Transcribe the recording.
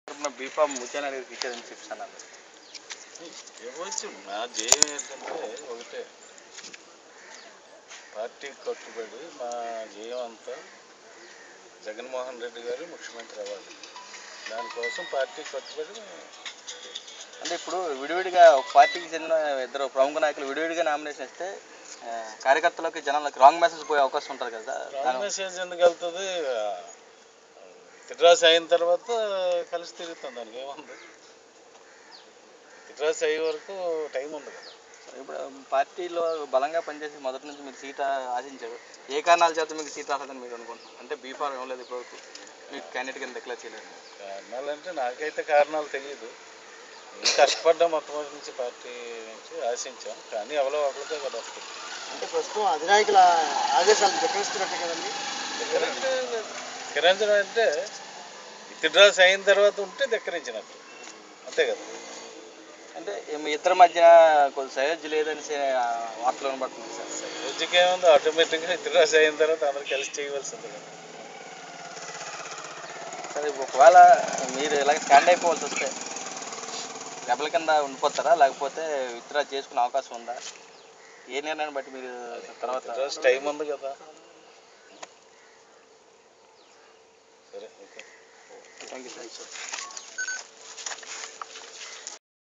B Pharm ముత్యాల teacher చెప్తాను. ఇవ్వచ్చు. నా ధ్యేయం ఏంటంటే ఒకటే, పార్టీకి కట్టుబడి మా ధ్యేయం అంతా జగన్మోహన్ రెడ్డి గారు ముఖ్యమంత్రి అవ్వాలి. దానికోసం పార్టీకి కట్టుబడి. అంటే ఇప్పుడు విడివిడిగా ఒక పార్టీకి చెందిన ఇద్దరు ప్రముఖ నాయకులు విడివిడిగా నామినేషన్ ఇస్తే కార్యకర్తలకు జనాలకు రాంగ్ మెసేజ్ పోయే అవకాశం ఉంటుంది కదా. రాంగ్ మెసేజ్ ఎందుకు వెళ్తుంది? విత్డ్రాస్ అయిన తర్వాత కలిసి తిరుగుతుంది, దానికి ఏముంది? విత్డ్రాస్ అయ్యే వరకు టైం ఉంది కదా. ఇప్పుడు పార్టీలో బలంగా పనిచేసి మొదటి నుంచి మీరు సీట్ ఆశించారు. ఏ కారణాల చేత మీకు సీట్ రాలేదని మీరు అనుకుంటున్నారు? అంటే బీఫార్ ఇవ్వలేదు ఇప్పటివరకు, మీకు క్యాండిడేట్ కింద డిక్లేర్ చేయలేదు. కారణాలు అంటే నాకైతే కారణాలు తెలియదు. కష్టపడ్డాం మొత్తం నుంచి, పార్టీ నుంచి ఆశించాం, కానీ ఎవరో ఒకరితో కదా వస్తుంది. అంటే ప్రస్తుతం అధినాయకుల ఆదేశాలు ధిక్కరిస్తున్నట్టే కదండి. ధిక్కరించడం అంటే విత్డ్రాస్ అయిన తర్వాత ఉంటే ధిక్కరించినట్టు, అంతే కదా. అంటే మీ ఇద్దరి మధ్య కొంచెం సయోధ్య లేదని వార్తలు కనబడుతుంది సార్. సయోధ్యకి ఏముంది? ఆటోమేటిక్గా విత్డ్రాస్ అయిన తర్వాత అందరూ కలిసి చేయవలసింది కదా. సరే, ఒకవేళ మీరు ఇలాగ స్టాండ్ అయిపోవాల్సి వస్తే రెబల్ కింద ఉండిపోతారా, లేకపోతే విత్డ్రా చేసుకునే అవకాశం ఉందా? ఏ నిర్ణయాన్ని బట్టి మీరు తర్వాత టైం ఉంది కదా. సరే, ఓకే. Thank you sir.